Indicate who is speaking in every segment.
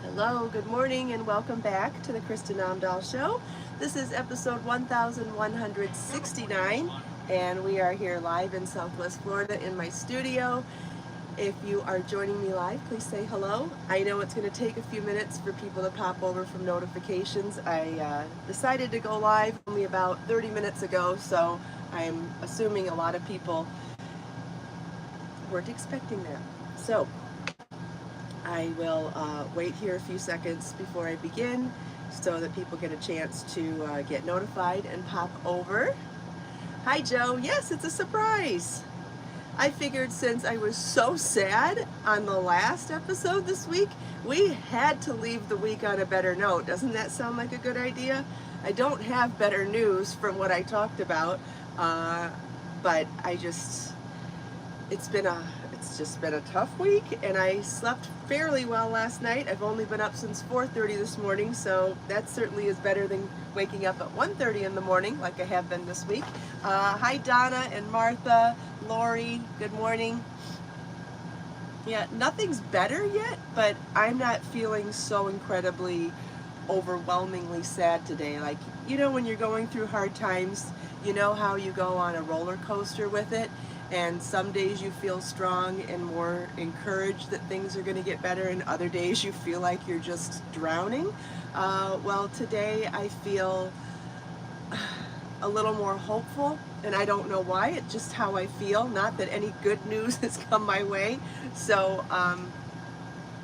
Speaker 1: Hello, good morning, and welcome back to the Kristin Omdahl Show. This is episode 1169, and we are here live in Southwest Florida in my studio. If you are joining me live, please say hello. I know it's going to take a few minutes for people to pop over from notifications. I decided to go live only about 30 minutes ago, so I'm assuming a lot of people weren't expecting that. So I will wait here a few seconds before I begin so that people get a chance to get notified and pop over. Hi, Joe. Yes, it's a surprise. I figured since I was so sad on the last episode this week, we had to leave the week on a better note. Doesn't that sound like a good idea? I don't have better news from what I talked about, but it's just been a tough week, and I slept fairly well last night. I've only been up since 4:30 this morning, so that certainly is better than waking up at 1:30 in the morning like I have been this week. Hi Donna and Martha, Lori, good morning. Yeah, nothing's better yet, but I'm not feeling so incredibly overwhelmingly sad today. Like, you know, when you're going through hard times, you know how you go on a roller coaster with it, and some days you feel strong and more encouraged that things are going to get better, and other days you feel like you're just drowning. Well, today I feel a little more hopeful, and I don't know why. It's just how I feel. Not that any good news has come my way. So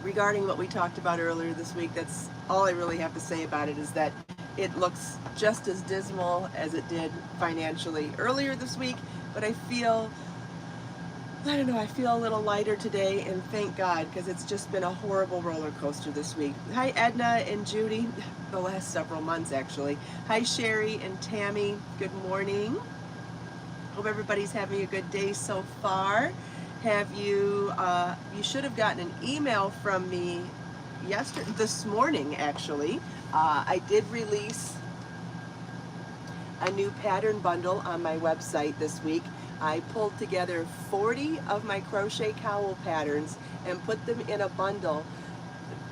Speaker 1: regarding what we talked about earlier this week, that's all I really have to say about it, is that it looks just as dismal as it did financially earlier this week, but I feel a little lighter today, and thank God, because it's just been a horrible roller coaster this week. Hi Edna and Judy, the last several months actually. Hi Sherry and Tammy, good morning. Hope everybody's having a good day so far. Have you, you should have gotten an email from me this morning actually. I did release a new pattern bundle on my website this week. I pulled together 40 of my crochet cowl patterns and put them in a bundle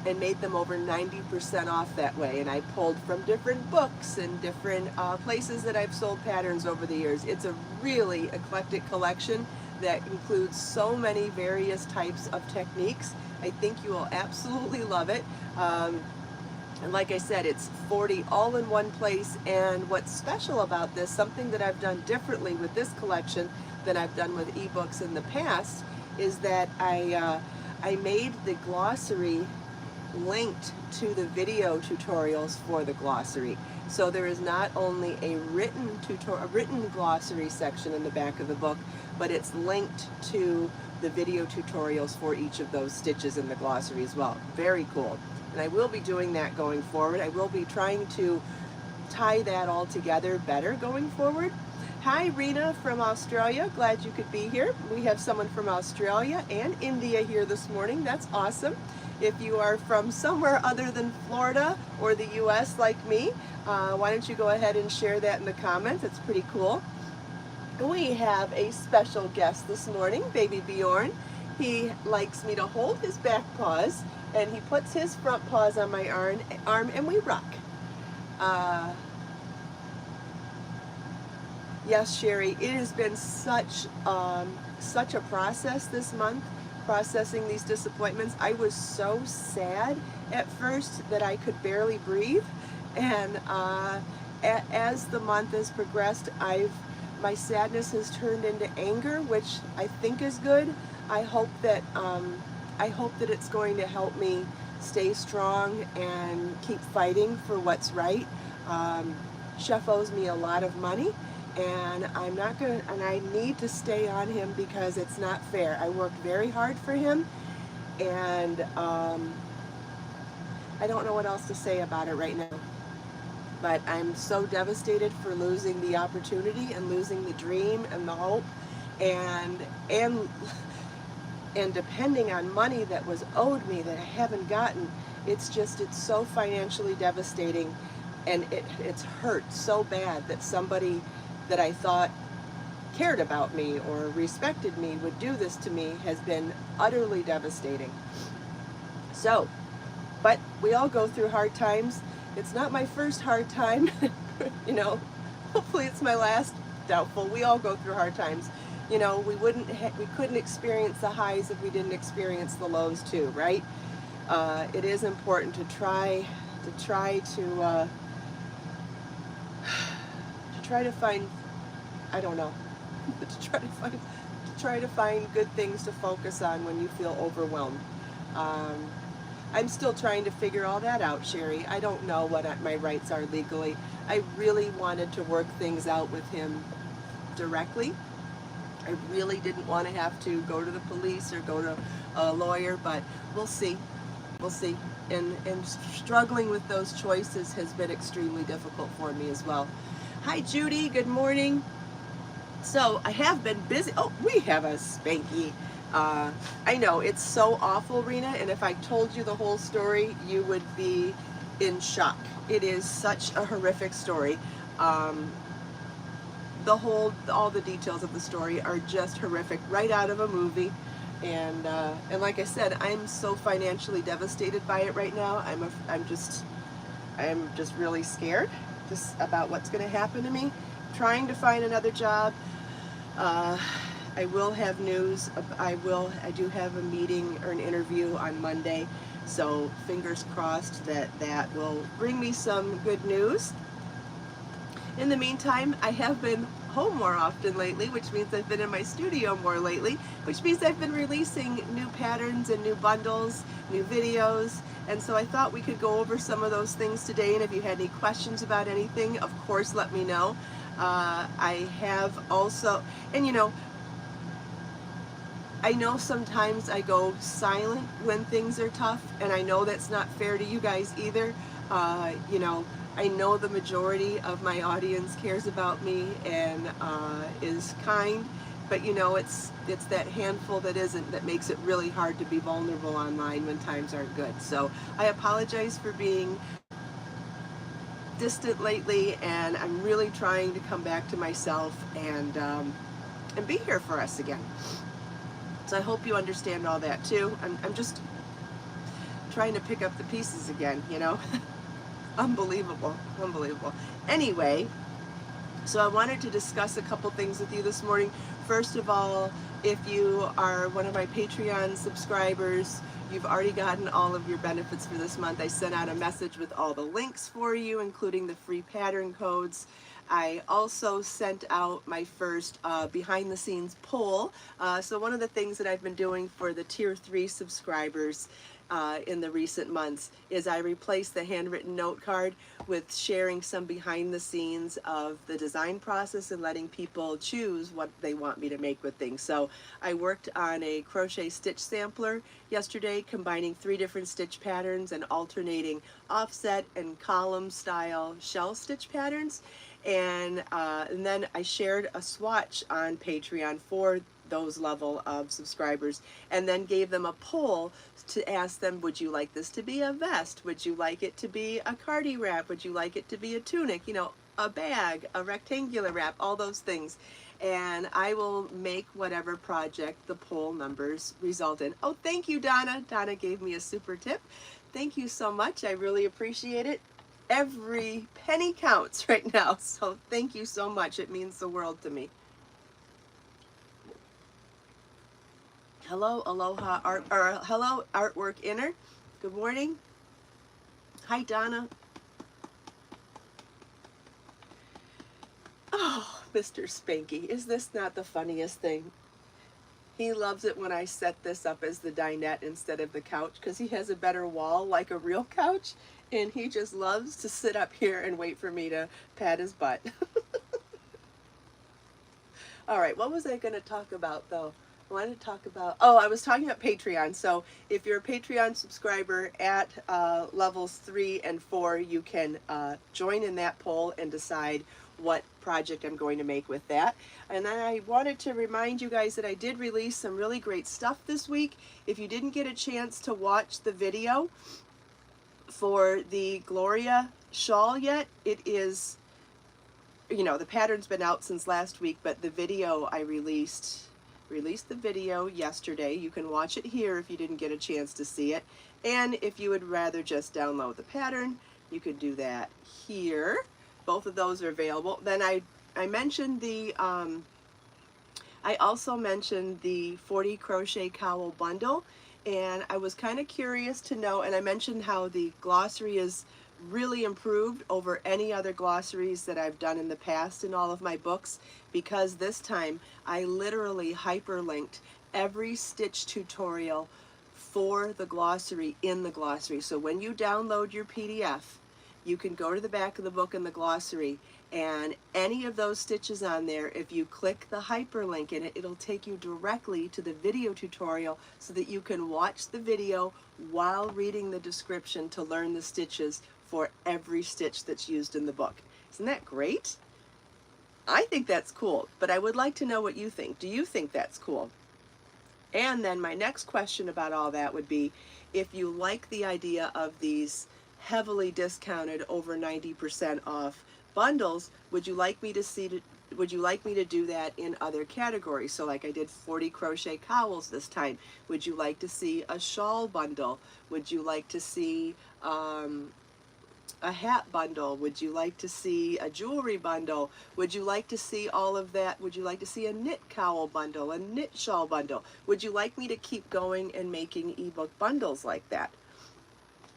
Speaker 1: and made them over 90% off that way. And I pulled from different books and different places that I've sold patterns over the years. It's a really eclectic collection that includes so many various types of techniques. I think you will absolutely love it. And like I said, it's 40 all in one place, and what's special about this, something that I've done differently with this collection than I've done with ebooks in the past, is that I made the glossary linked to the video tutorials for the glossary. So there is not only a written glossary section in the back of the book, but it's linked to the video tutorials for each of those stitches in the glossary as well. Very cool. And I will be doing that going forward. I will be trying to tie that all together better going forward. Hi Rena from Australia, glad you could be here. We have someone from Australia and India here this morning. That's awesome. If you are from somewhere other than Florida or the US like me, why don't you go ahead and share that in the comments. It's pretty cool. We have a special guest this morning, baby Bjorn. He likes me to hold his back paws, and he puts his front paws on my arm and we rock. Yes, Sherry, it has been such a process this month, processing these disappointments. I was so sad at first that I could barely breathe, and as the month has progressed, my sadness has turned into anger, which I think is good. I hope that it's going to help me stay strong and keep fighting for what's right. Chef owes me a lot of money, and I need to stay on him because it's not fair. I worked very hard for him, and I don't know what else to say about it right now. But I'm so devastated for losing the opportunity and losing the dream and the hope, and depending on money that was owed me that I haven't gotten. It's so financially devastating, and it's hurt so bad that somebody that I thought cared about me or respected me would do this to me has been utterly devastating. So, but we all go through hard times. It's not my first hard time, you know. Hopefully it's my last. Doubtful. We all go through hard times. You know, we couldn't experience the highs if we didn't experience the lows too, right? It is important to try to find, I don't know, to try to find good things to focus on when you feel overwhelmed. I'm still trying to figure all that out, Sherry. I don't know what my rights are legally. I really wanted to work things out with him directly. I really didn't want to have to go to the police or go to a lawyer, but we'll see. We'll see. And struggling with those choices has been extremely difficult for me as well. Hi, Judy. Good morning. So I have been busy. Oh, we have a Spanky. I know, it's so awful, Rena, and if I told you the whole story, you would be in shock. It is such a horrific story. All the details of the story are just horrific, right out of a movie. And like I said, I'm so financially devastated by it right now. I'm just really scared just about what's going to happen to me. Trying to find another job. I will have news. I do have a meeting or an interview on Monday, so fingers crossed that will bring me some good news. In the meantime, I have been home more often lately, which means I've been in my studio more lately, which means I've been releasing new patterns and new bundles, new videos, and so I thought we could go over some of those things today, and if you had any questions about anything, of course let me know. I have also, and you know, I know sometimes I go silent when things are tough, and I know that's not fair to you guys either. You know, I know the majority of my audience cares about me and is kind, but you know, it's that handful that isn't that makes it really hard to be vulnerable online when times aren't good. So I apologize for being distant lately, and I'm really trying to come back to myself and be here for us again. So I hope you understand all that too. I'm just trying to pick up the pieces again, you know. Unbelievable. Anyway, so I wanted to discuss a couple things with you this morning. First of all, if you are one of my Patreon subscribers, you've already gotten all of your benefits for this month. I sent out a message with all the links for you, including the free pattern codes. I also sent out my first behind the scenes poll. So one of the things that I've been doing for the tier 3 subscribers in the recent months is I replaced the handwritten note card with sharing some behind the scenes of the design process and letting people choose what they want me to make with things. So I worked on a crochet stitch sampler yesterday, combining 3 different stitch patterns and alternating offset and column style shell stitch patterns. And then I shared a swatch on Patreon for those level of subscribers, and then gave them a poll to ask them, would you like this to be a vest? Would you like it to be a cardi wrap? Would you like it to be a tunic? You know, a bag, a rectangular wrap, all those things. And I will make whatever project the poll numbers result in. Oh, thank you, Donna. Donna gave me a super tip. Thank you so much. I really appreciate it. Every penny counts right now, so thank you so much. It means the world to me. Hello, Aloha Art, or hello, Artwork Inner. Good morning. Hi, Donna. Oh, Mr. Spanky, is this not the funniest thing? He loves it when I set this up as the dinette instead of the couch because he has a better wall like a real couch, and he just loves to sit up here and wait for me to pat his butt. All right, what was I going to talk about though? I wanted to talk about, I was talking about Patreon. So if you're a Patreon subscriber at levels 3 and 4, you can join in that poll and decide what project I'm going to make with that. And then I wanted to remind you guys that I did release some really great stuff this week. If you didn't get a chance to watch the video for the Gloria shawl yet, it is, you know, the pattern's been out since last week, but the video I released released the video yesterday. You can watch it here if you didn't get a chance to see it. And if you would rather just download the pattern, you could do that here. Both of those are available. Then I mentioned the, I also mentioned the 40 crochet cowl bundle, and I was kind of curious to know, and I mentioned how the glossary is really improved over any other glossaries that I've done in the past in all of my books, because this time I literally hyperlinked every stitch tutorial for the glossary in the glossary. So when you download your PDF, you can go to the back of the book in the glossary, and any of those stitches on there, if you click the hyperlink in it, it'll take you directly to the video tutorial so that you can watch the video while reading the description to learn the stitches for every stitch that's used in the book. Isn't that great? I think that's cool, but I would like to know what you think. Do you think that's cool? And then my next question about all that would be, if you like the idea of these heavily discounted, over 90% off bundles, would you like me to do that in other categories? So like I did 40 crochet cowls this time. Would you like to see a shawl bundle? Would you like to see a hat bundle? Would you like to see a jewelry bundle? Would you like to see all of that? Would you like to see a knit cowl bundle, a knit shawl bundle? Would you like me to keep going and making ebook bundles like that?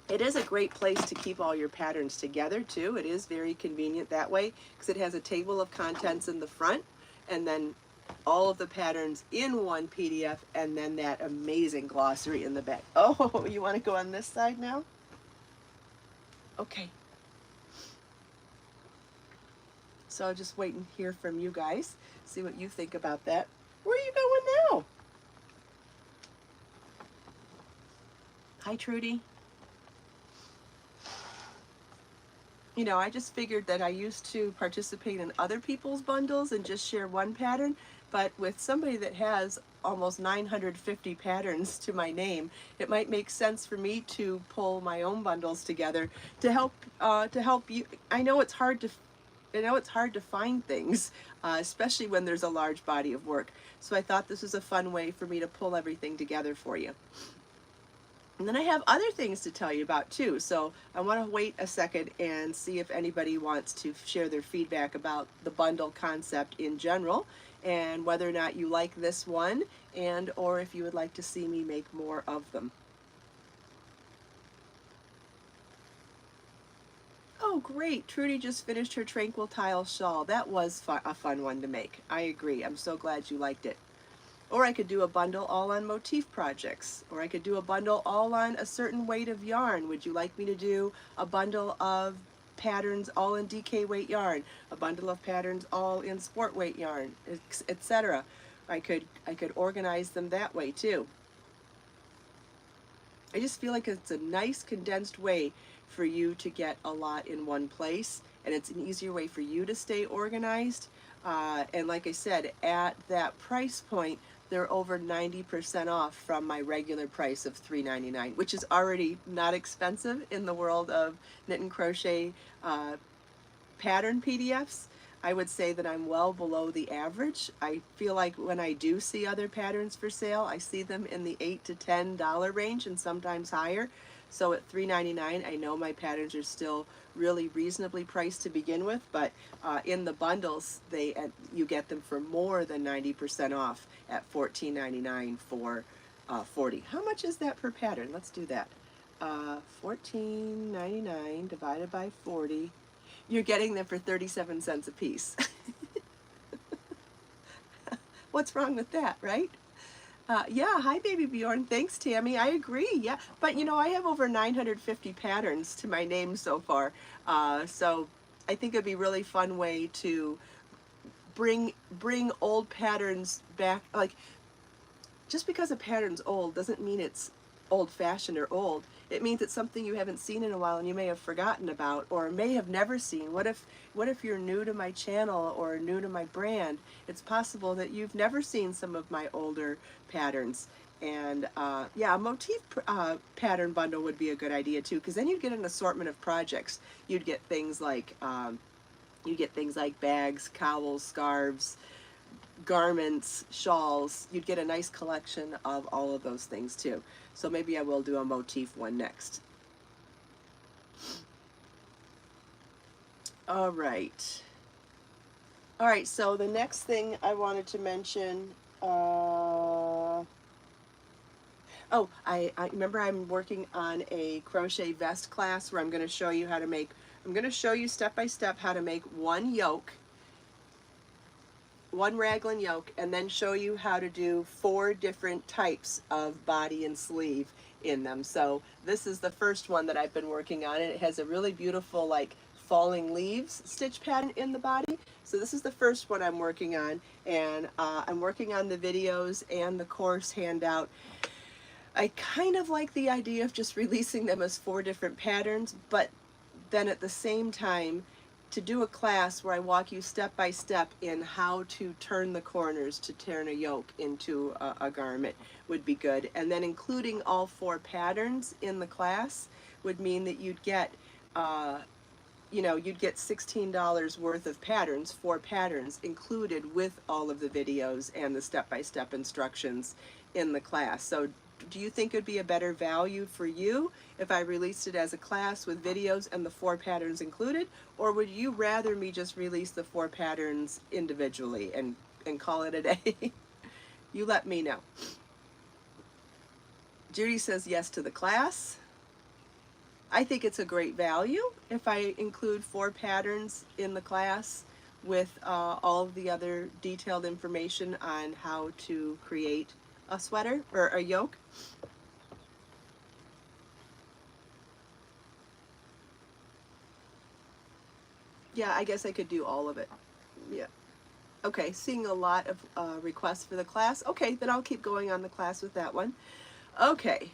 Speaker 1: It is a great place to keep all your patterns together too. It is very convenient that way because it has a table of contents in the front, and then all of the patterns in one PDF, and then that amazing glossary in the back. Oh, you want to go on this side now? Okay. So I'll just wait and hear from you guys, see what you think about that. Where are you going now? Hi, Trudy. You know, I just figured that I used to participate in other people's bundles and just share one pattern, but with somebody that has almost 950 patterns to my name, it might make sense for me to pull my own bundles together to help you. I know it's hard to find things, especially when there's a large body of work. So I thought this was a fun way for me to pull everything together for you. And then I have other things to tell you about too, so I want to wait a second and see if anybody wants to share their feedback about the bundle concept in general, and whether or not you like this one, and or if you would like to see me make more of them. Oh great, Trudy just finished her Tranquil Tile shawl. That was a fun one to make. I agree. I'm so glad you liked it. Or I could do a bundle all on motif projects. Or I could do a bundle all on a certain weight of yarn. Would you like me to do a bundle of patterns all in DK weight yarn? A bundle of patterns all in sport weight yarn, etc. I could organize them that way too. I just feel like it's a nice condensed way for you to get a lot in one place, and it's an easier way for you to stay organized. And like I said, at that price point, they're over 90% off from my regular price of $3.99, which is already not expensive in the world of knit and crochet pattern PDFs. I would say that I'm well below the average. I feel like when I do see other patterns for sale, I see them in the $8 to $10 range and sometimes higher. So at $3.99, I know my patterns are still really reasonably priced to begin with, but in the bundles, you get them for more than 90% off at $14.99 for 40. How much is that per pattern? Let's do that. $14.99 divided by 40. You're getting them for 37 cents a piece. What's wrong with that, right? Yeah, hi baby Bjorn. Thanks, Tammy. I agree. Yeah, but you know, I have over 950 patterns to my name so far. So I think it'd be a really fun way to bring old patterns back. Like, just because a pattern's old doesn't mean it's old-fashioned or old. It means it's something you haven't seen in a while and you may have forgotten about or may have never seen. What if you're new to my channel or new to my brand? It's possible that you've never seen some of my older patterns. And yeah, a motif pattern bundle would be a good idea too, because then you'd get an assortment of projects. You'd get things like bags, cowls, scarves, garments, shawls, you'd get a nice collection of all of those things too. So maybe I will do a motif one next. All right. All right, so the next thing I wanted to mention, I remember I'm working on a crochet vest class where I'm going to show you how to make, I'm going to show you step by step how to make one yoke, one raglan yoke, and then show you how to do 4 different types of body and sleeve in them. So this is the first one that I've been working on, and it has a really beautiful like falling leaves stitch pattern in the body. So this is the first one I'm working on, and I'm working on the videos and the course handout. I kind of like the idea of just releasing them as 4 different patterns, but then at the same time to do a class where I walk you step by step in how to turn the corners to turn a yoke into a garment would be good. And then including all 4 patterns in the class would mean that you'd get you'd get $16 worth of patterns, 4 patterns included with all of the videos and the step-by-step instructions in the class. So do you think it would be a better value for you if I released it as a class with videos and the 4 patterns included? Or would you rather me just release the 4 patterns individually and call it a day? You let me know. Judy says yes to the class. I think it's a great value if I include 4 patterns in the class with all of the other detailed information on how to create a sweater or a yoke. Yeah, I guess I could do all of it. Yeah. Okay, seeing a lot of requests for the class. Okay, then I'll keep going on the class with that one. Okay.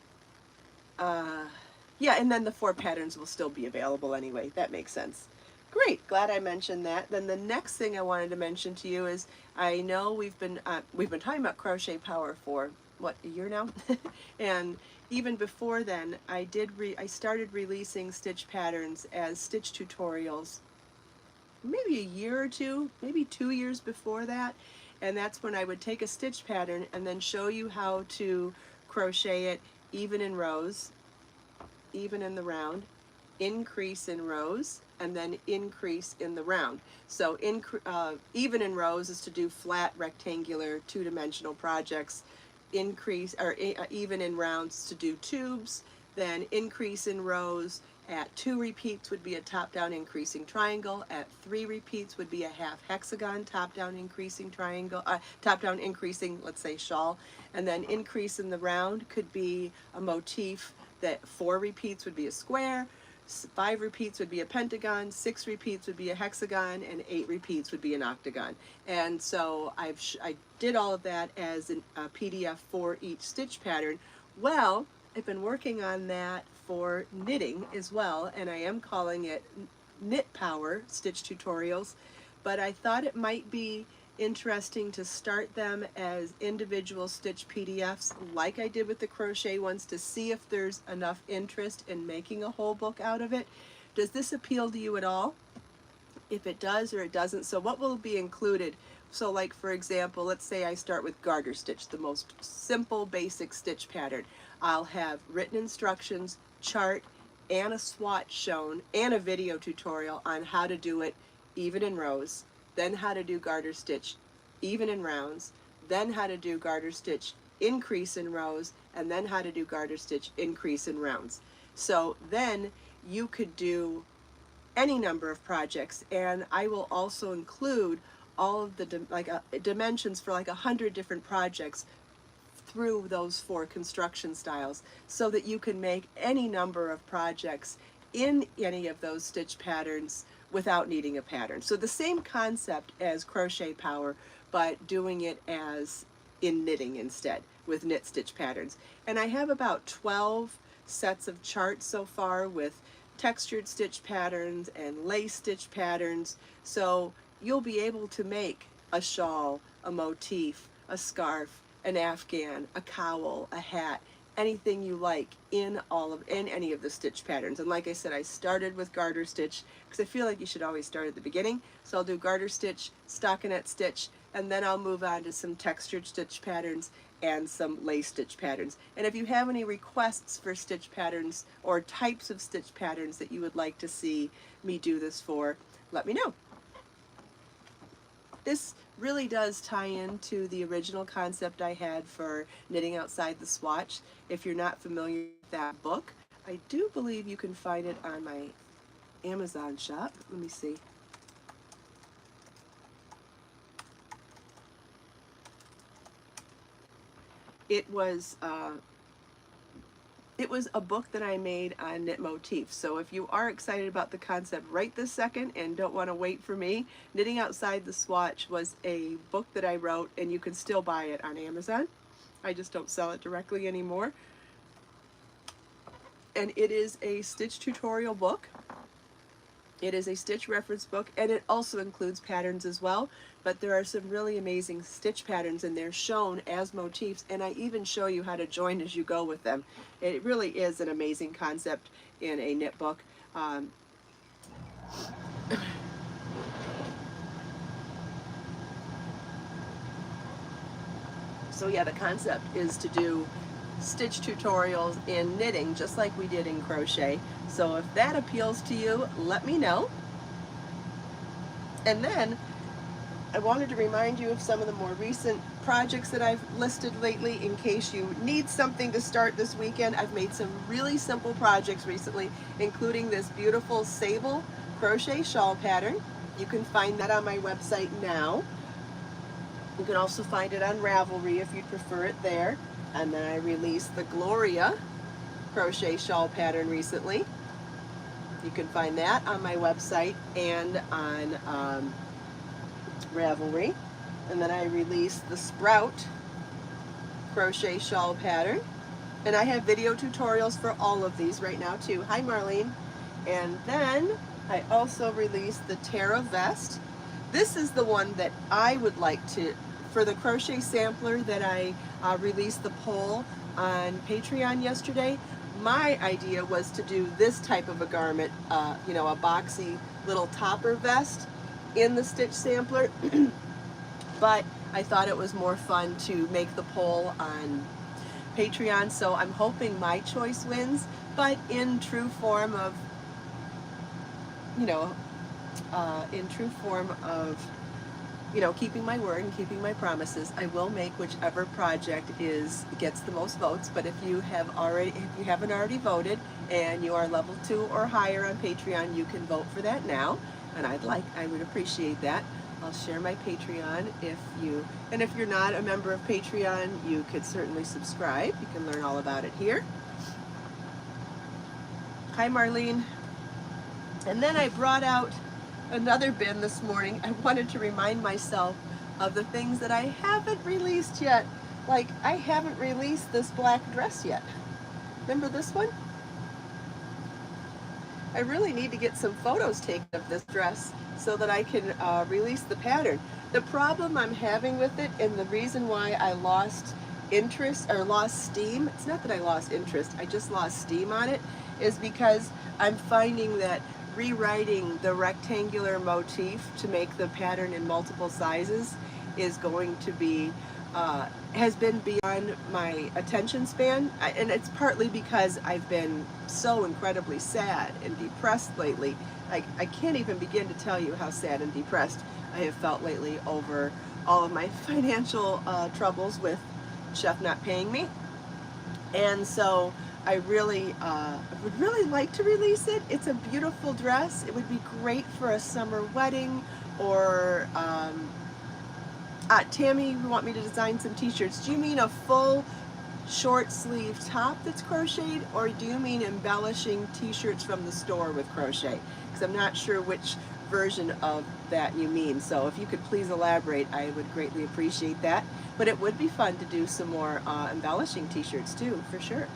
Speaker 1: Yeah, and then the 4 patterns will still be available anyway. That makes sense. Great, glad I mentioned that. Then the next thing I wanted to mention to you is I know we've been talking about Crochet Power for what, a year now, and even before then I started releasing stitch patterns as stitch tutorials. Maybe a year or two, maybe 2 years before that, and that's when I would take a stitch pattern and then show you how to crochet it even in rows, even in the round, increase in rows, and then increase in the round. So even in rows is to do flat rectangular 2-dimensional projects. Even in rounds to do tubes. Then increase in rows at 2 repeats would be a top-down increasing triangle. At 3 repeats would be a half hexagon top-down increasing triangle, top-down increasing, let's say, shawl. And then increase in the round could be a motif that 4 repeats would be a square, 5 repeats would be a pentagon, 6 repeats would be a hexagon, and 8 repeats would be an octagon. And so I did all of that as a PDF for each stitch pattern. Well, I've been working on that for knitting as well, and I am calling it Knit Power Stitch Tutorials, but I thought it might be interesting to start them as individual stitch PDFs like I did with the crochet ones to see if there's enough interest in making a whole book out of it. Does this appeal to you at all? If it does or it doesn't, so what will be included? So like for example, let's say I start with garter stitch, the most simple basic stitch pattern. I'll have written instructions, chart, and a swatch shown, and a video tutorial on how to do it even in rows, then how to do garter stitch even in rounds, then how to do garter stitch increase in rows, and then how to do garter stitch increase in rounds. So then you could do any number of projects, and I will also include all of the dimensions for like 100 different projects through those 4 construction styles, so that you can make any number of projects in any of those stitch patterns without needing a pattern. So the same concept as Crochet Power, but doing it as in knitting instead with knit stitch patterns. And I have about 12 sets of charts so far with textured stitch patterns and lace stitch patterns. So you'll be able to make a shawl, a motif, a scarf, an afghan, a cowl, a hat, anything you like in any of the stitch patterns. And like I said, I started with garter stitch because I feel like you should always start at the beginning. So I'll do garter stitch, stockinette stitch, and then I'll move on to some textured stitch patterns and some lace stitch patterns. And if you have any requests for stitch patterns or types of stitch patterns that you would like to see me do this for, let me know. This really does tie into the original concept I had for Knitting Outside the Swatch. If you're not familiar with that book, I do believe you can find it on my Amazon shop. Let me see. It was a book that I made on knit motifs. So if you are excited about the concept right this second and don't want to wait for me, Knitting Outside the Swatch was a book that I wrote, and you can still buy it on Amazon. I just don't sell it directly anymore. And it is a stitch tutorial book. It is a stitch reference book, and it also includes patterns as well, but there are some really amazing stitch patterns in there shown as motifs, and I even show you how to join as you go with them. It really is an amazing concept in a knit book. So yeah, the concept is to do stitch tutorials in knitting just like we did in crochet. So if that appeals to you, let me know. And then I wanted to remind you of some of the more recent projects that I've listed lately in case you need something to start this weekend. I've made some really simple projects recently, including this beautiful sable crochet shawl pattern. You can find that on my website now. You can also find it on Ravelry if you'd prefer it there. And then I released the Gloria crochet shawl pattern recently. You can find that on my website and on Ravelry. And then I released the Sprout crochet shawl pattern. And I have video tutorials for all of these right now too. Hi Marlene. And then I also released the Tara vest. This is the one that I would like to, for the crochet sampler that I released the poll on Patreon yesterday. My idea was to do this type of a garment, you know, a boxy little topper vest in the stitch sampler, but I thought it was more fun to make the poll on Patreon, so I'm hoping my choice wins, but in true form of, you know, keeping my word and keeping my promises, I will make whichever project gets the most votes. But if you haven't already voted and you are level 2 or higher on Patreon, you can vote for that now, and I would appreciate that. I'll share my Patreon if you're not a member of Patreon, you could certainly subscribe. You can learn all about it here. Hi Marlene. And then I brought out another bin this morning. I wanted to remind myself of the things that I haven't released yet. Like, I haven't released this black dress yet. Remember this one? I really need to get some photos taken of this dress so that I can release the pattern. The problem I'm having with it, and the reason why I lost interest or lost steam, it's not that I lost interest, I just lost steam on it, is because I'm finding that rewriting the rectangular motif to make the pattern in multiple sizes is going to be has been beyond my attention span, and it's partly because I've been so incredibly sad and depressed lately. I can't even begin to tell you how sad and depressed I have felt lately over all of my financial troubles with Chef not paying me, and so I really would really like to release it. It's a beautiful dress. It would be great for a summer wedding, or Tammy, you want me to design some t-shirts. Do you mean a full short sleeve top that's crocheted, or do you mean embellishing t-shirts from the store with crochet? Because I'm not sure which version of that you mean. So if you could please elaborate, I would greatly appreciate that. But it would be fun to do some more embellishing t-shirts too, for sure.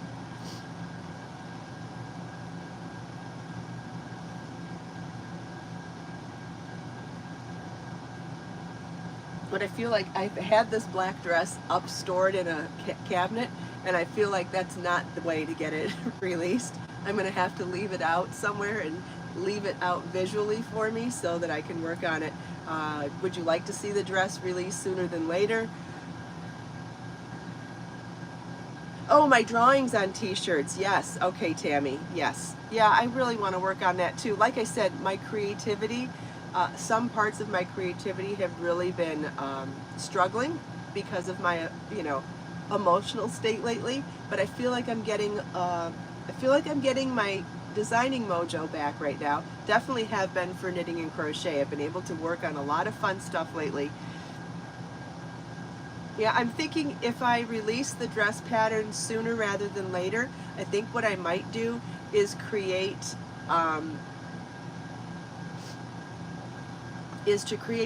Speaker 1: But I feel like I've had this black dress up stored in a cabinet, and I feel like that's not the way to get it released. I'm going to have to leave it out somewhere and leave it out visually for me so that I can work on it. Would you like to see the dress released sooner than later? Oh, my drawings on t-shirts. Yes. Okay, Tammy. Yes. Yeah, I really want to work on that too. Like I said, my creativity, some parts of my creativity have really been struggling because of my, emotional state lately. But I feel like I'm getting, my designing mojo back right now. Definitely have been for knitting and crochet. I've been able to work on a lot of fun stuff lately. Yeah, I'm thinking if I release the dress pattern sooner rather than later, I think what I might do is create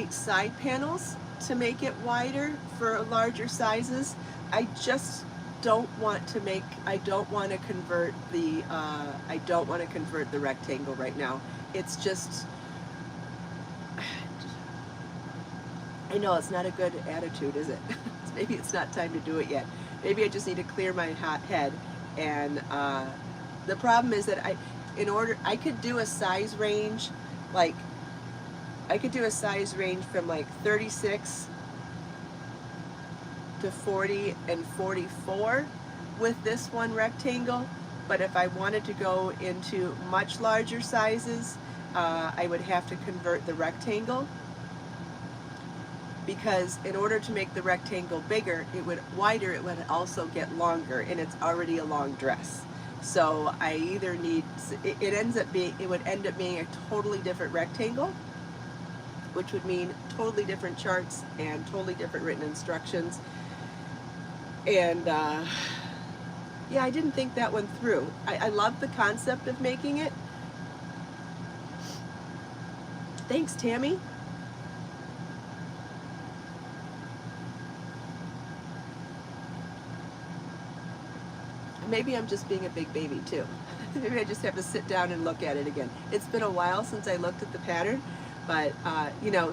Speaker 1: side panels to make it wider for larger sizes. I just don't want to convert the rectangle right now. It's just, I know it's not a good attitude, is it? Maybe it's not time to do it yet. Maybe I just need to clear my hot head. And the problem is that I could do a size range, from like 36 to 40 and 44 with this one rectangle. But if I wanted to go into much larger sizes, I would have to convert the rectangle, because in order to make the rectangle wider, it would also get longer, and it's already a long dress. So I either need, it would end up being a totally different rectangle, which would mean totally different charts and totally different written instructions. And yeah, I didn't think that one through. I love the concept of making it. Thanks, Tammy. Maybe I'm just being a big baby too. Maybe I just have to sit down and look at it again. It's been a while since I looked at the pattern, but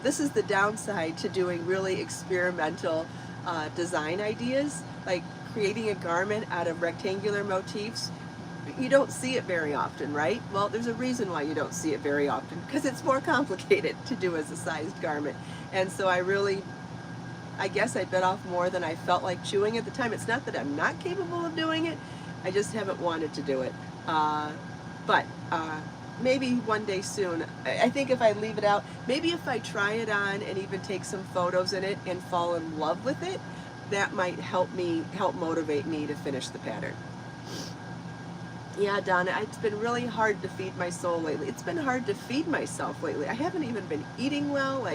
Speaker 1: this is the downside to doing really experimental design ideas, like creating a garment out of rectangular motifs. You don't see it very often, right? Well, there's a reason why you don't see it very often, because it's more complicated to do as a sized garment. And so I guess I bit off more than I felt like chewing at the time. It's not that I'm not capable of doing it, I just haven't wanted to do it. But maybe one day soon. I think if I leave it out, maybe if I try it on and even take some photos in it and fall in love with it, that might help motivate me to finish the pattern. Yeah, Donna, it's been really hard to feed my soul lately. It's been hard to feed myself lately. I haven't even been eating well.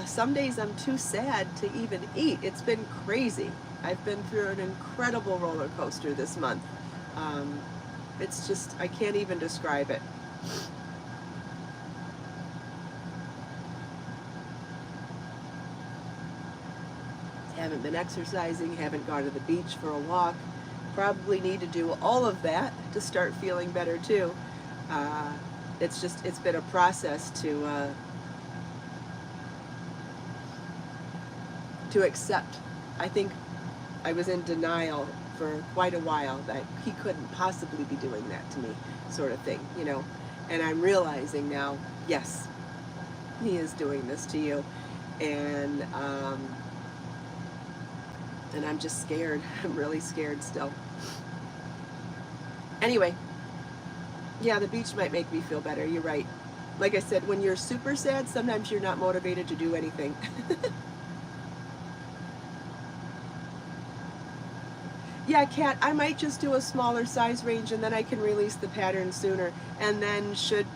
Speaker 1: Some days I'm too sad to even eat. It's been crazy. I've been through an incredible roller coaster this month. It's just, I can't even describe it. Haven't been exercising, haven't gone to the beach for a walk. Probably need to do all of that to start feeling better too. It's been a process to accept. I think I was in denial for quite a while that he couldn't possibly be doing that to me, sort of thing, And I'm realizing now, yes, he is doing this to you, and I'm just scared. I'm really scared still. Anyway, yeah, the beach might make me feel better. You're right. Like I said, when you're super sad, sometimes you're not motivated to do anything. Yeah, Kat, I might just do a smaller size range, and then I can release the pattern sooner. And then should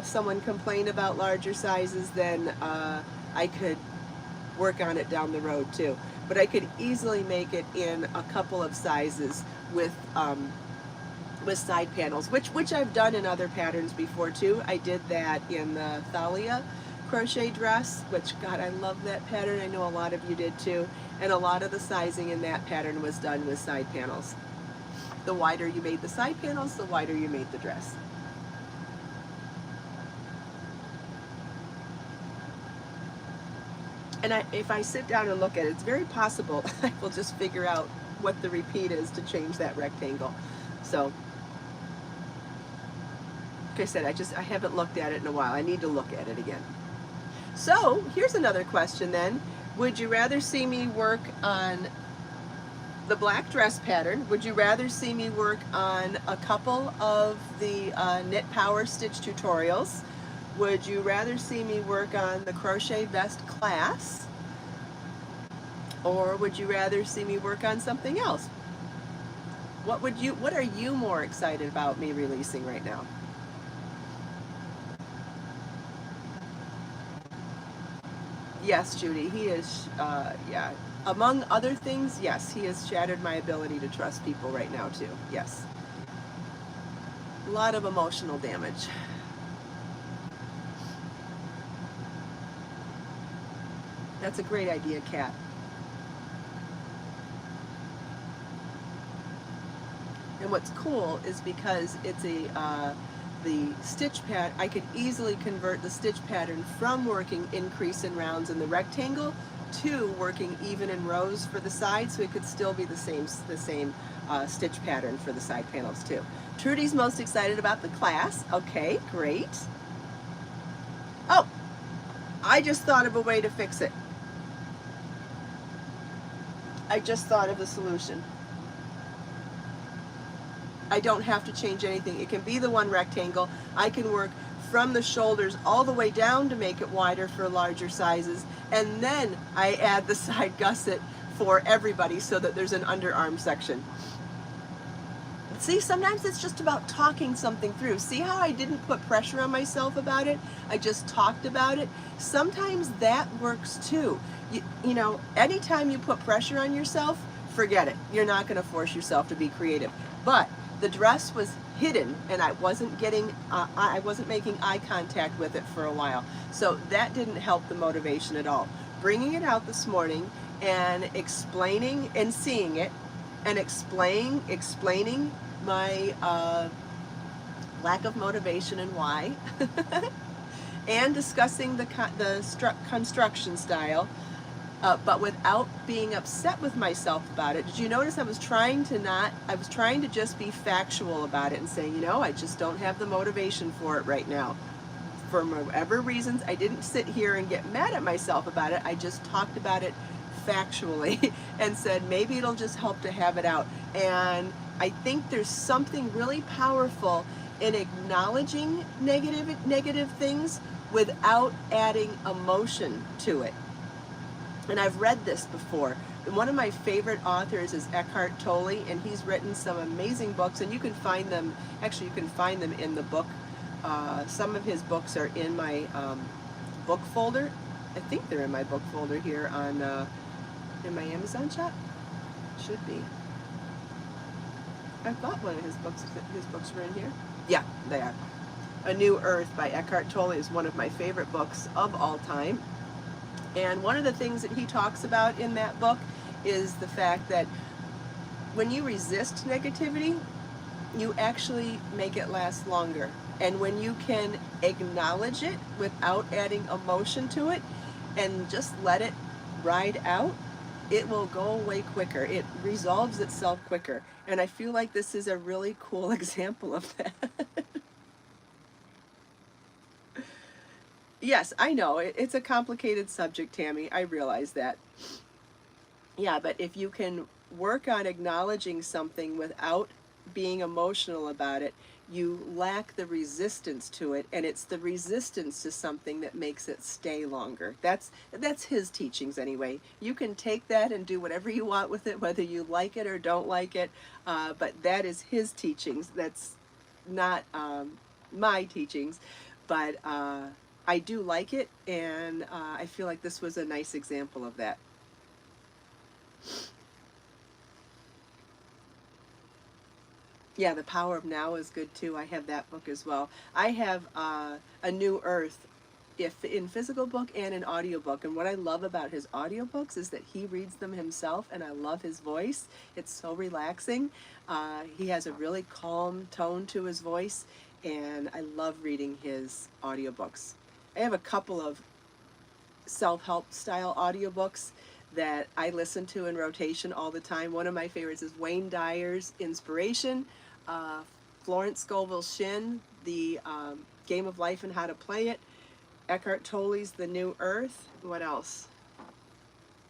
Speaker 1: someone complain about larger sizes, then I could work on it down the road too. But I could easily make it in a couple of sizes with side panels, which I've done in other patterns before too. I did that in the Thalia crochet dress, which, God, I love that pattern. I know a lot of you did too. And a lot of the sizing in that pattern was done with side panels. The wider you made the side panels, the wider you made the dress. And if I sit down and look at it, it's very possible I will just figure out what the repeat is to change that rectangle. So like I said, I haven't looked at it in a while. I need to look at it again. So here's another question then. Would you rather see me work on the black dress pattern? Would you rather see me work on a couple of the knit power stitch tutorials? Would you rather see me work on the crochet vest class? Or would you rather see me work on something else? What are you more excited about me releasing right now? Yes, Judy, he is, yeah. Among other things, yes, he has shattered my ability to trust people right now too, yes. A lot of emotional damage. That's a great idea, Kat. And what's cool is because it's the stitch pad, I could easily convert the stitch pattern from working increase in rounds in the rectangle to working even in rows for the side, so it could still be the same stitch pattern for the side panels too. Trudy's most excited about the class. Okay, great. Oh, I just thought of a way to fix it. I just thought of the solution. I don't have to change anything. It can be the one rectangle. I can work from the shoulders all the way down to make it wider for larger sizes, and then I add the side gusset for everybody so that there's an underarm section. See, sometimes it's just about talking something through. See how I didn't put pressure on myself about it? I just talked about it. Sometimes that works too. You know, anytime you put pressure on yourself, forget it. You're not going to force yourself to be creative. But the dress was hidden, and I wasn't making eye contact with it for a while. So that didn't help the motivation at all. Bringing it out this morning and explaining and seeing it, and explaining my lack of motivation and why, and discussing the construction style, but without being upset with myself about it. Did you notice I was trying to just be factual about it and say, you know, I just don't have the motivation for it right now. For whatever reasons, I didn't sit here and get mad at myself about it. I just talked about it factually and said, maybe it'll just help to have it out. And I think there's something really powerful in acknowledging negative things without adding emotion to it. And I've read this before. One of my favorite authors is Eckhart Tolle, and he's written some amazing books, and you can find them, actually you can find them in the book. Some of his books are in my book folder. I think they're in my book folder here on in my Amazon shop. Should be. I thought one of his books were in here. Yeah, they are. A New Earth by Eckhart Tolle is one of my favorite books of all time. And one of the things that he talks about in that book is the fact that when you resist negativity, you actually make it last longer. And when you can acknowledge it without adding emotion to it and just let it ride out, it will go away quicker. It resolves itself quicker. And I feel like this is a really cool example of that. Yes, I know. It's a complicated subject, Tammy. I realize that. Yeah, but if you can work on acknowledging something without being emotional about it, you lack the resistance to it, and it's the resistance to something that makes it stay longer. That's his teachings anyway. You can take that and do whatever you want with it, whether you like it or don't like it, but that is his teachings. That's not my teachings, but I do like it, and I feel like this was a nice example of that. Yeah, The Power of Now is good too. I have that book as well. I have A New Earth, if in physical book and an audiobook. And what I love about his audiobooks is that he reads them himself, and I love his voice. It's so relaxing. He has a really calm tone to his voice, and I love reading his audiobooks. I have a couple of self-help style audiobooks that I listen to in rotation all the time. One of my favorites is Wayne Dyer's Inspiration, Florence Scovel Shinn, The Game of Life and How to Play It. Eckhart Tolle's The New Earth. What else?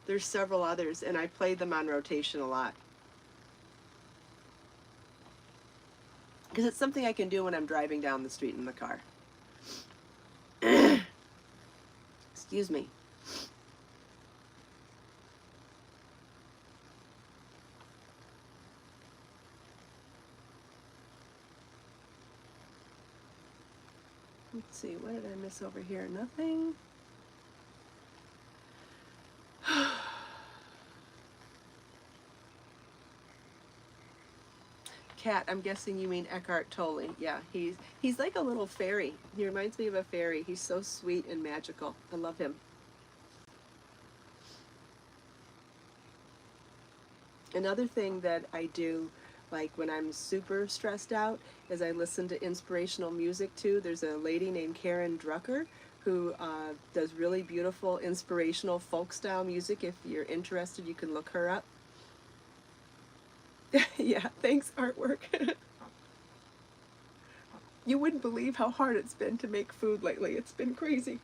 Speaker 1: There's several others, and I played them on rotation a lot. Because it's something I can do when I'm driving down the street in the car. Excuse me. Let's see, what did I miss over here? Nothing. Cat, I'm guessing you mean Eckhart Tolle. Yeah, he's like a little fairy. He reminds me of a fairy. He's so sweet and magical. I love him. Another thing that I do, like when I'm super stressed out, is I listen to inspirational music too. There's a lady named Karen Drucker who does really beautiful inspirational folk style music. If you're interested, you can look her up. Yeah, thanks, artwork. You wouldn't believe how hard it's been to make food lately. It's been crazy.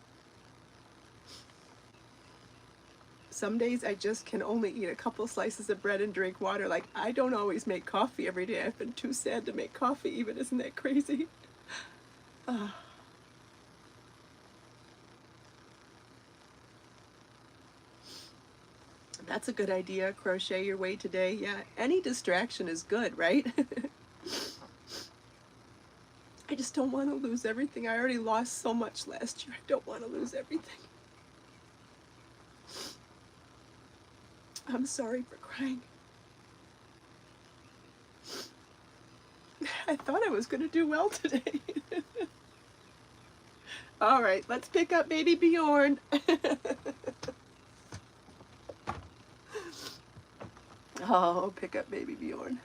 Speaker 1: Some days I just can only eat a couple slices of bread and drink water. Like, I don't always make coffee every day. I've been too sad to make coffee even. Isn't that crazy? That's a good idea. Crochet your way today. Yeah, any distraction is good, right? I just don't want to lose everything. I already lost so much last year. I don't want to lose everything. I'm sorry for crying. I thought I was going to do well today. All right, let's pick up baby Bjorn. Oh, pick up baby Bjorn.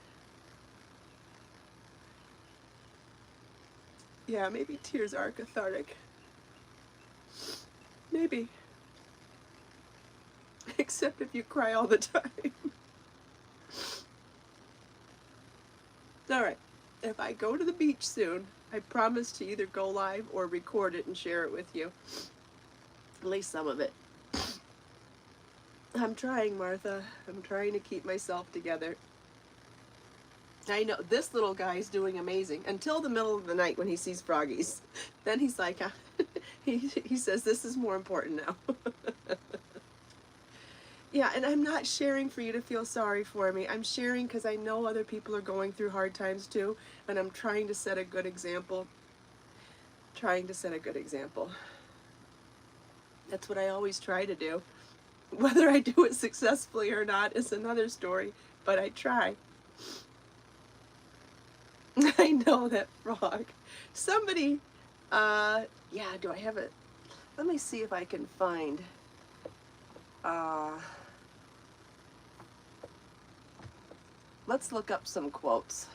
Speaker 1: Yeah, maybe tears are cathartic. Maybe. Except if you cry all the time. All right, if I go to the beach soon, I promise to either go live or record it and share it with you. At least some of it. I'm trying, Martha. I'm trying to keep myself together. I know, this little guy is doing amazing until the middle of the night when he sees froggies. Then he's like, he says, this is more important now. Yeah, and I'm not sharing for you to feel sorry for me. I'm sharing because I know other people are going through hard times too, and I'm trying to set a good example. That's what I always try to do. Whether I do it successfully or not is another story, but I try. I know that frog. Somebody, yeah, do I have it? Let me see if I can find, let's look up some quotes.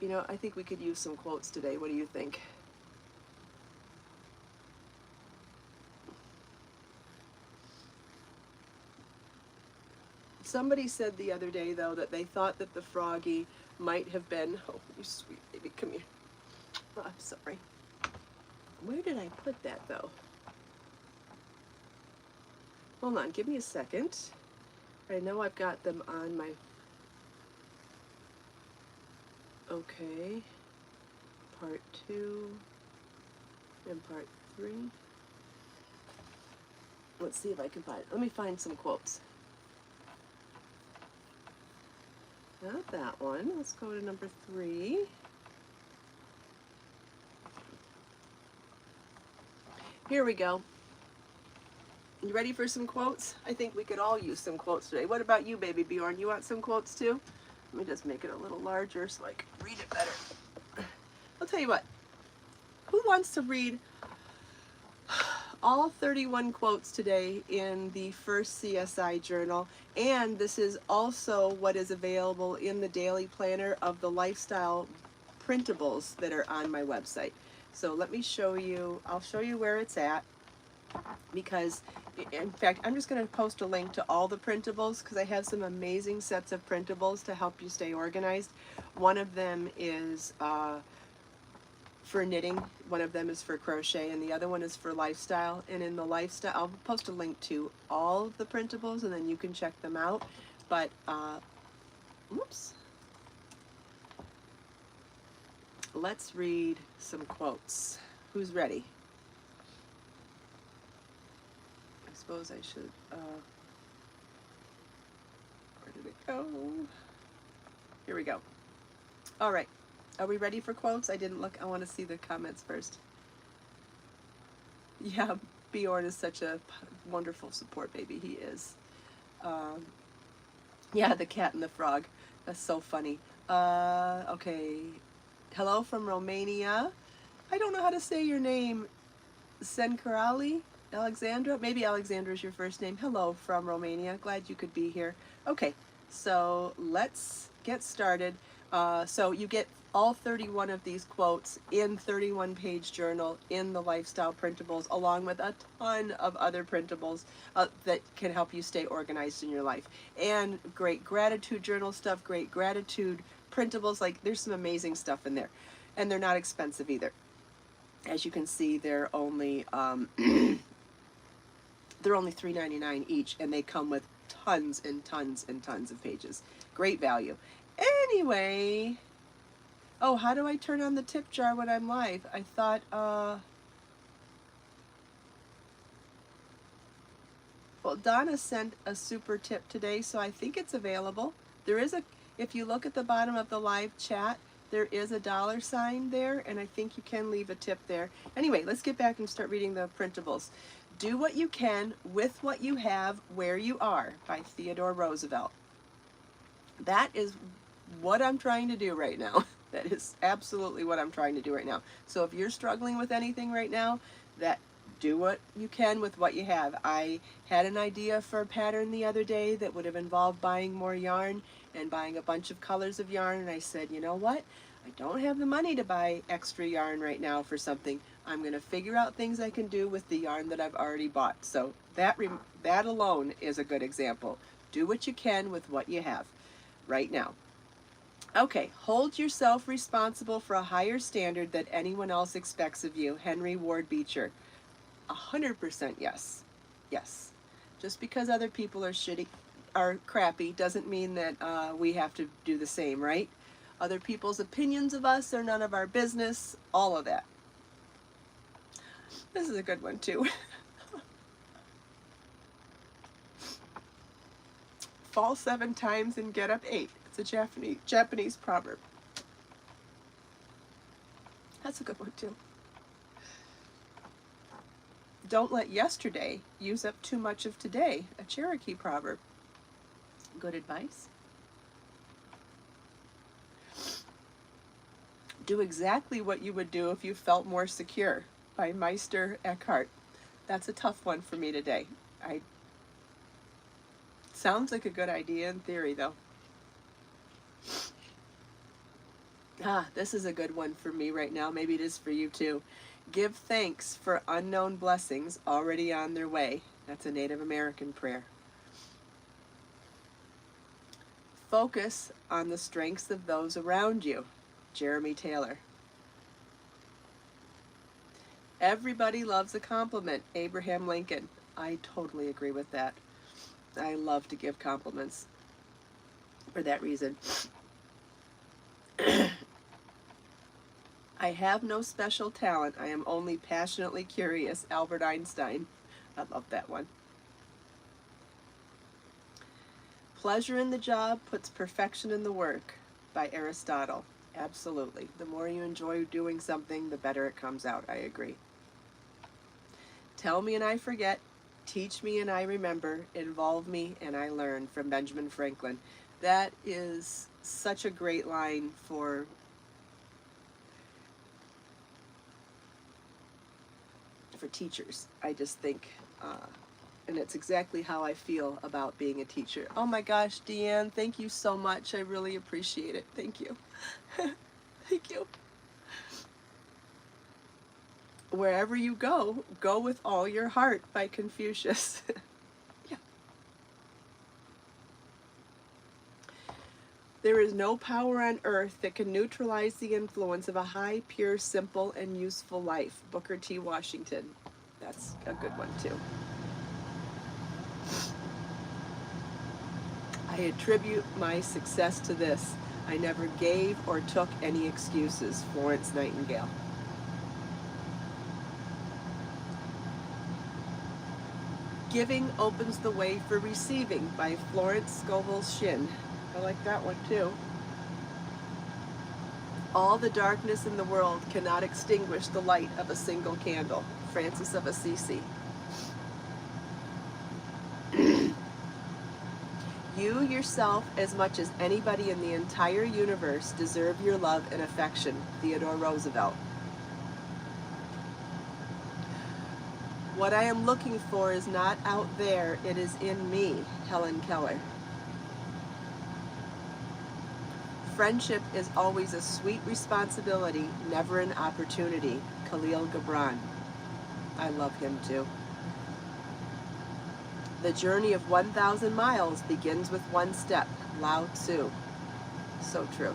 Speaker 1: You know, I think we could use some quotes today. What do you think? Somebody said the other day, though, that they thought that the froggy might have been, oh, you sweet baby, come here. Oh, I'm sorry. Where did I put that, though? Hold on, give me a second. I know I've got them on my... Okay. Part 2 and part 3. Let's see if I can find it. Let me find some quotes. Not that one. Let's go to number 3. Here we go. You ready for some quotes? I think we could all use some quotes today. What about you, baby Bjorn? You want some quotes too? Let me just make it a little larger so I can read it better. I'll tell you what. Who wants to read all 31 quotes today in the first CSI journal? And this is also what is available in the daily planner of the lifestyle printables that are on my website. So let me show you, I'll show you where it's at, because In fact, I'm just going to post a link to all the printables because I have some amazing sets of printables to help you stay organized. One of them is for knitting, one of them is for crochet, and the other one is for lifestyle. And in the lifestyle, I'll post a link to all of the printables and then you can check them out. But, whoops. Let's read some quotes. Who's ready? I suppose I should, where did it go? Here we go. All right. Are we ready for quotes? I didn't look. I want to see the comments first. Yeah, Bjorn is such a wonderful support baby. He is. Yeah, the cat and the frog. That's so funny. Okay. Hello from Romania. I don't know how to say your name. Senkarali? Alexandra? Maybe Alexandra is your first name. Hello from Romania. Glad you could be here. Okay, so let's get started. So you get all 31 of these quotes in 31-page journal in the lifestyle printables, along with a ton of other printables that can help you stay organized in your life. And great gratitude journal stuff, great gratitude printables. Like, there's some amazing stuff in there. And they're not expensive either. As you can see, they're only they're only $3.99 each, and they come with tons and tons and tons of pages. Great value. Anyway, oh, how do I turn on the tip jar when I'm live? I thought, well, Donna sent a super tip today, so I think it's available. There is a, if you look at the bottom of the live chat, there is a $ there, and I think you can leave a tip there. Anyway, let's get back and start reading the printables. Do what you can with what you have where you are, by Theodore Roosevelt. That is what I'm trying to do right now. That is absolutely what I'm trying to do right now. So if you're struggling with anything right now, do what you can with what you have. I had an idea for a pattern the other day that would have involved buying more yarn and buying a bunch of colors of yarn, and I said, you know what? I don't have the money to buy extra yarn right now for something. I'm going to figure out things I can do with the yarn that I've already bought. So that alone is a good example. Do what you can with what you have right now. Okay, hold yourself responsible for a higher standard that anyone else expects of you. Henry Ward Beecher. 100% yes. Yes. Just because other people are crappy doesn't mean that we have to do the same, right? Other people's opinions of us are none of our business. All of that. This is a good one too. Fall 7 times and get up 8. It's a Japanese proverb. That's a good one too. Don't let yesterday use up too much of today. A Cherokee proverb. Good advice. Do exactly what you would do if you felt more secure, by Meister Eckhart. That's a tough one for me today. Sounds like a good idea in theory, though. This is a good one for me right now. Maybe it is for you too. Give thanks for unknown blessings already on their way. That's a Native American prayer. Focus on the strengths of those around you. Jeremy Taylor. Everybody loves a compliment. Abraham Lincoln. I totally agree with that. I love to give compliments for that reason. I have no special talent. I am only passionately curious. Albert Einstein. I love that one. Pleasure in the job puts perfection in the work, by Aristotle. Absolutely. The more you enjoy doing something, the better it comes out. I agree. Tell me and I forget. Teach me and I remember. Involve me and I learn, from Benjamin Franklin. That is such a great line for teachers. I just think, and it's exactly how I feel about being a teacher. Oh my gosh, Deanne, thank you so much. I really appreciate it. Thank you. Thank you. Wherever you go, go with all your heart by Confucius. Yeah. There is no power on earth that can neutralize the influence of a high, pure, simple, and useful life. Booker T. Washington. That's a good one too. I attribute my success to this. I never gave or took any excuses. Florence Nightingale. Giving opens the way for receiving by Florence Scovel Shinn. I like that one too. All the darkness in the world cannot extinguish the light of a single candle. Francis of Assisi. You yourself, as much as anybody in the entire universe, deserve your love and affection. Theodore Roosevelt. What I am looking for is not out there, it is in me. Helen Keller. Friendship is always a sweet responsibility, never an opportunity. Khalil Gibran. I love him too. The journey of 1,000 miles begins with one step. Lao Tzu. So true.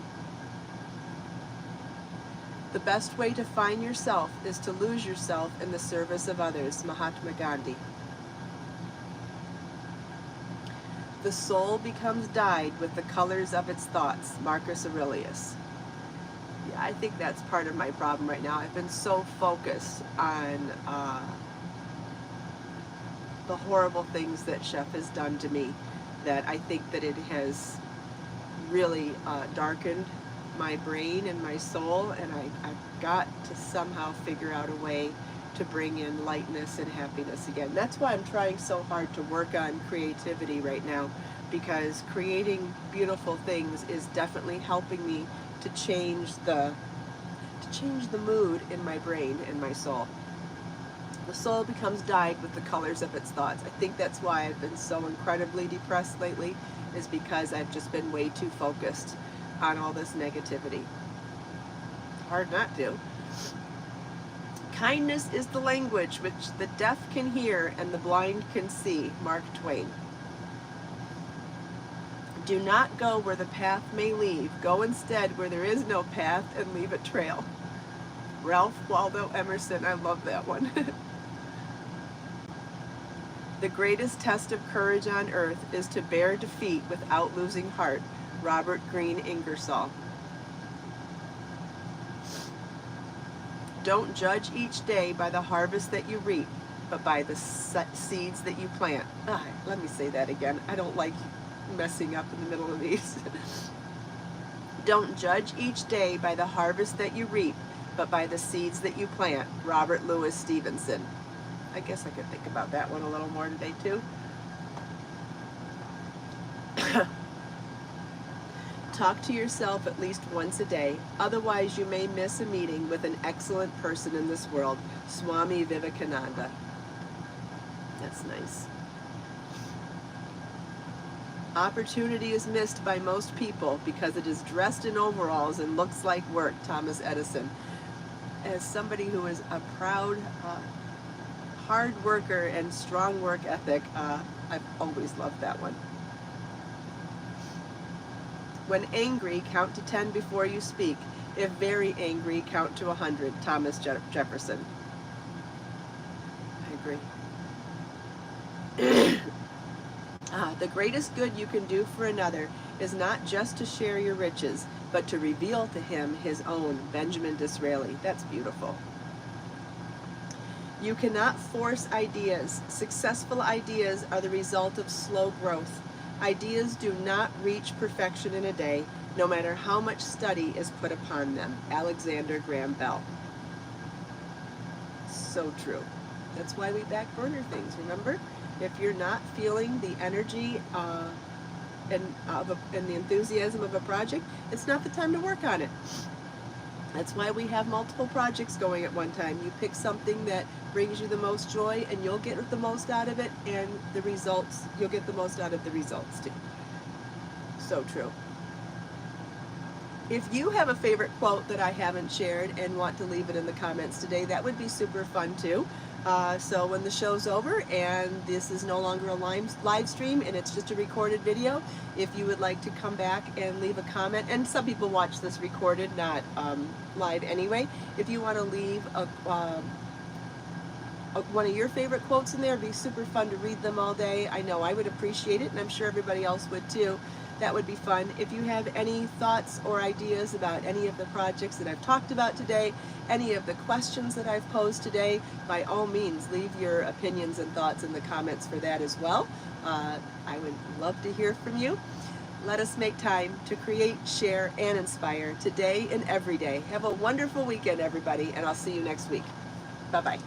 Speaker 1: The best way to find yourself is to lose yourself in the service of others. Mahatma Gandhi. The soul becomes dyed with the colors of its thoughts. Marcus Aurelius. Yeah, I think that's part of my problem right now. I've been so focused on the horrible things that Chef has done to me that I think that it has really darkened my brain and my soul, and I've got to somehow figure out a way to bring in lightness and happiness again. That's why I'm trying so hard to work on creativity right now, because creating beautiful things is definitely helping me to change the mood in my brain and my soul. The soul becomes dyed with the colors of its thoughts. I think that's why I've been so incredibly depressed lately, is because I've just been way too focused on all this negativity. Hard not to. Kindness is the language which the deaf can hear and the blind can see. Mark Twain. Do not go where the path may lead. Go instead where there is no path and leave a trail. Ralph Waldo Emerson. I love that one. The greatest test of courage on earth is to bear defeat without losing heart. Robert Greene Ingersoll. Don't judge each day by the harvest that you reap, but by the seeds that you plant. Let me say that again. I don't like messing up in the middle of these. Don't judge each day by the harvest that you reap, but by the seeds that you plant. Robert Louis Stevenson. I guess I could think about that one a little more today too. Talk to yourself at least once a day, otherwise you may miss a meeting with an excellent person in this world. Swami Vivekananda. That's nice. Opportunity is missed by most people because it is dressed in overalls and looks like work. Thomas Edison. As somebody who is a proud, hard worker and strong work ethic, I've always loved that one. When angry, count to 10 before you speak. If very angry, count to 100. Thomas Jefferson. I agree. The greatest good you can do for another is not just to share your riches, but to reveal to him his own. Benjamin Disraeli. That's beautiful. You cannot force ideas. Successful ideas are the result of slow growth. Ideas do not reach perfection in a day, no matter how much study is put upon them. Alexander Graham Bell. So true. That's why we back burner things, remember? If you're not feeling the energy and the enthusiasm of a project, it's not the time to work on it. That's why we have multiple projects going at one time. You pick something that brings you the most joy and you'll get the most out of it, and the results, you'll get the most out of the results too. So true. If you have a favorite quote that I haven't shared and want to leave it in the comments today, that would be super fun too. So when the show's over and this is no longer a live stream and it's just a recorded video, if you would like to come back and leave a comment, and some people watch this recorded, not live anyway, if you want to leave one of your favorite quotes in there, it'd be super fun to read them all day. I know I would appreciate it, and I'm sure everybody else would too. That would be fun. If you have any thoughts or ideas about any of the projects that I've talked about today, any of the questions that I've posed today, by all means, leave your opinions and thoughts in the comments for that as well. I would love to hear from you. Let us make time to create, share, and inspire today and every day. Have a wonderful weekend, everybody, and I'll see you next week. Bye-bye.